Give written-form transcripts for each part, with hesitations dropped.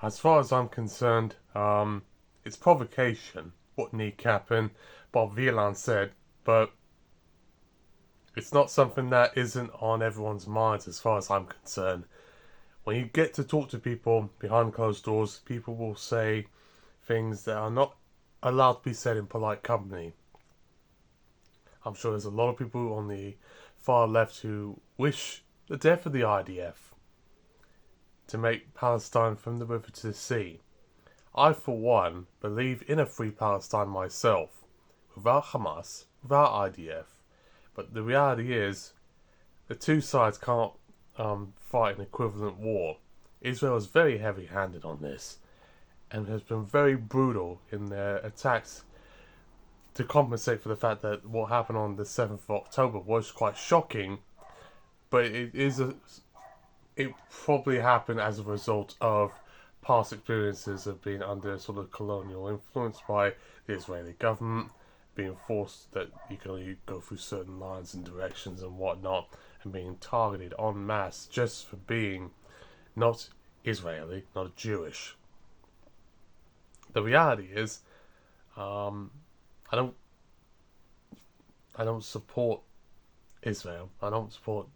As far as I'm concerned, it's provocation, what Kneecap and Bob Vylan said, but it's not something that isn't on everyone's minds as far as I'm concerned. When you get to talk to people behind closed doors, people will say things that are not allowed to be said in polite company. I'm sure there's a lot of people on the far left who wish the death of the IDF to make Palestine from the river to the sea. I, for one, believe in a free Palestine myself, without Hamas, without IDF. But the reality is, the two sides can't fight an equivalent war. Israel is very heavy-handed on this, and has been very brutal in their attacks to compensate for the fact that what happened on the 7th of October was quite shocking, but it probably happened as a result of past experiences of being under sort of colonial influence by the Israeli government, being forced that you can only go through certain lines and directions and whatnot, and being targeted en masse just for being not Israeli, not Jewish. The reality is, I don't, I don't support Israel. I don't support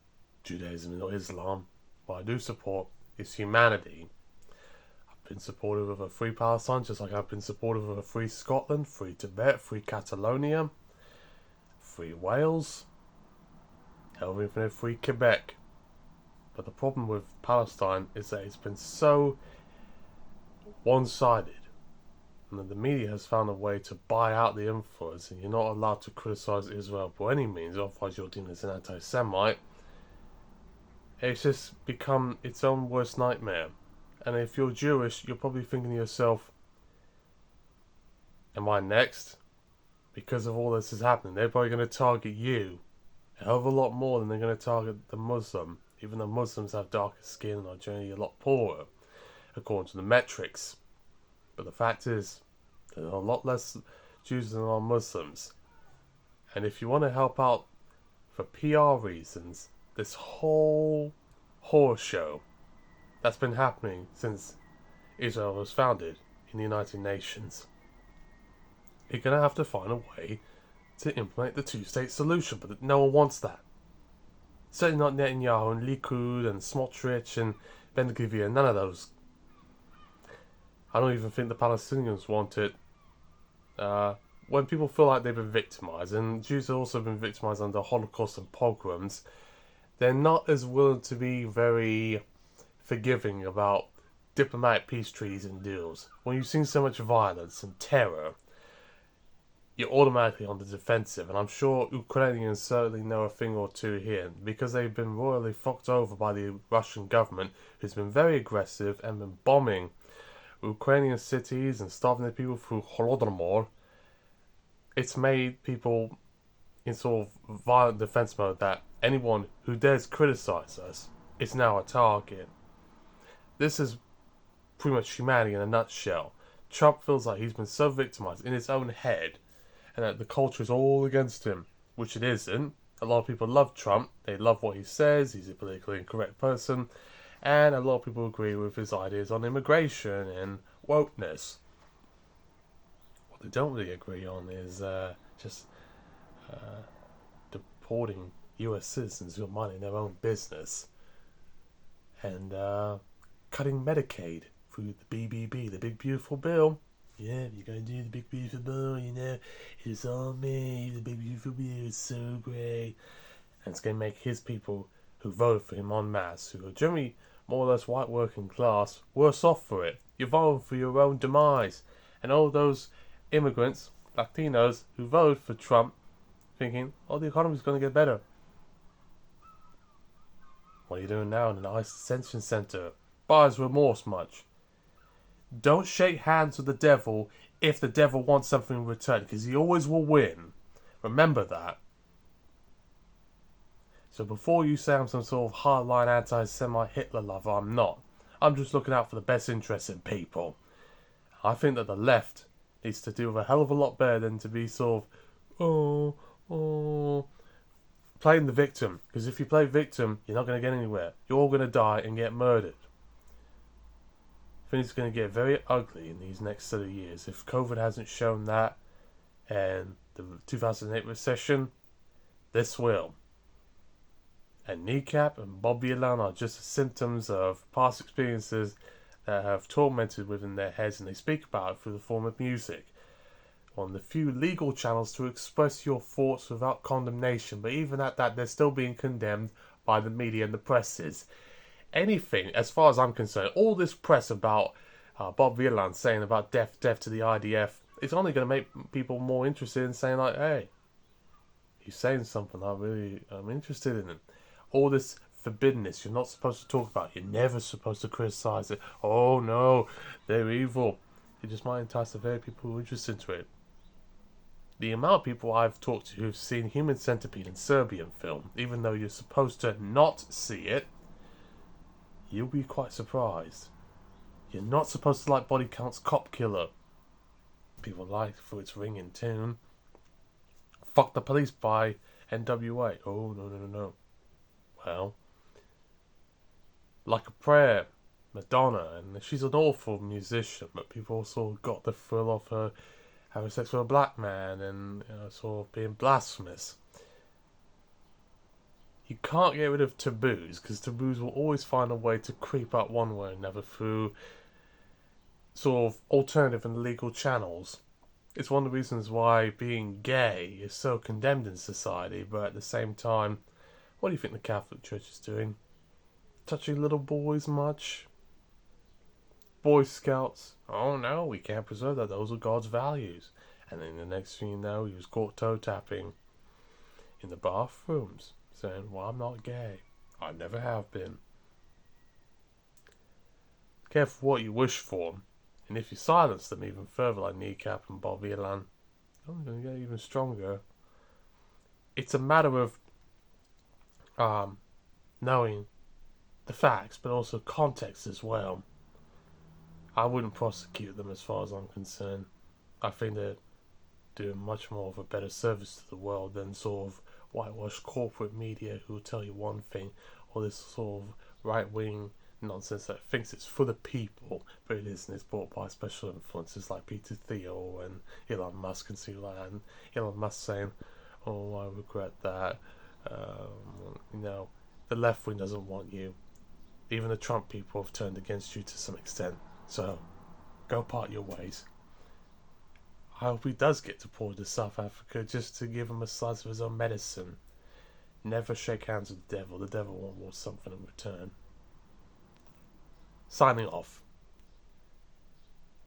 Judaism or Islam. What I do support is humanity. I've been supportive of a free Palestine, just like I've been supportive of a free Scotland, free Tibet, free Catalonia, free Wales, hell, even a free Quebec. But the problem with Palestine is that it's been so one-sided, and that the media has found a way to buy out the influence, and you're not allowed to criticise Israel by any means, otherwise you're deemed as an anti-Semite. It's just become its own worst nightmare. And if you're Jewish, you're probably thinking to yourself, am I next? Because of all this is happening, they're probably going to target you a hell of a lot more than they're going to target the Muslim, even though Muslims have darker skin and are generally a lot poorer, according to the metrics. But the fact is, there are a lot less Jews than there are Muslims. And if you want to help out for PR reasons, this whole horror show that's been happening since Israel was founded in the United Nations, you're going to have to find a way to implement the two-state solution, but no one wants that. Certainly not Netanyahu and Likud and Smotrich and Ben Gvir, none of those. I don't even think the Palestinians want it. When people feel like they've been victimised, and Jews have also been victimised under Holocaust and pogroms, they're not as willing to be very forgiving about diplomatic peace treaties and deals. When you've seen so much violence and terror, you're automatically on the defensive, and I'm sure Ukrainians certainly know a thing or two here, because they've been royally fucked over by the Russian government, who's been very aggressive and been bombing Ukrainian cities and starving the people through Holodomor. It's made people in sort of violent defense mode that anyone who dares criticize us is now a target. This is pretty much humanity in a nutshell. Trump feels like he's been so victimized in his own head and that the culture is all against him, which it isn't. A lot of people love Trump. They love what he says. He's a politically incorrect person. And a lot of people agree with his ideas on immigration and wokeness. What they don't really agree on is just deporting US citizens who are minding their own business and cutting Medicaid through the BBB, the Big Beautiful Bill. Yeah, you're going to do the Big Beautiful Bill, it's all me, the Big Beautiful Bill is so great. And it's going to make his people who voted for him en masse, who are generally more or less white working class, worse off for it. You're voting for your own demise. And all those immigrants, Latinos, who voted for Trump, thinking, oh, the economy's going to get better. What are you doing now in an ICE detention centre? Buyer's remorse much. Don't shake hands with the devil if the devil wants something in return, because he always will win. Remember that. So before you say I'm some sort of hardline anti-Semite Hitler lover, I'm not. I'm just looking out for the best interests in people. I think that the left needs to do a hell of a lot better than to be sort of, playing the victim. Because if you play victim, you're not going to get anywhere. You're all going to die and get murdered. things are going to get very ugly in these next set of years. If COVID hasn't shown that, and the 2008 recession, this will. And Kneecap and Vylan are just symptoms of past experiences that have tormented within their heads, and they speak about it through the form of music. On the few legal channels to express your thoughts without condemnation, but even at that, they're still being condemned by the media and the presses. Anything, as far as I'm concerned, all this press about Vylan saying about death to the IDF, it's only going to make people more interested in saying, like, hey, he's saying something I'm interested in it. All this forbiddenness you're not supposed to talk about, you're never supposed to criticize it. Oh no, they're evil. It just might entice the very people who are interested in it. The amount of people I've talked to who've seen Human Centipede in Serbian film, even though you're supposed to not see it, you'll be quite surprised. You're not supposed to like Body Count's Cop Killer. People like for its ringing tune. Fuck the Police by NWA. Oh, no. Well, Like a Prayer, Madonna, and she's an awful musician, but people also got the thrill of her having sex with a black man and sort of being blasphemous. You can't get rid of taboos, because taboos will always find a way to creep up one way or another through sort of alternative and legal channels. It's one of the reasons why being gay is so condemned in society, but at the same time, what do you think the Catholic Church is doing? Touching little boys much? Boy Scouts? Oh no, we can't preserve that. Those are God's values. And then the next thing you know, he was caught toe tapping in the bathrooms, saying, well, I'm not gay. I never have been. Careful what you wish for. And if you silence them even further, like Kneecap and Vylan, I'm going to get even stronger. It's a matter of knowing the facts, but also context as well. I wouldn't prosecute them as far as I'm concerned. I think they're doing much more of a better service to the world than sort of whitewashed corporate media who will tell you one thing, or this sort of right-wing nonsense that thinks it's for the people, but it isn't. It's brought by special influences like Peter Thiel and Elon Musk and stuff like that. And Elon Musk saying, oh, I regret that. The left wing doesn't want you. Even the Trump people have turned against you to some extent. So, go part your ways. I hope he does get deported to South Africa just to give him a slice of his own medicine. Never shake hands with the devil. The devil won't want something in return. Signing off.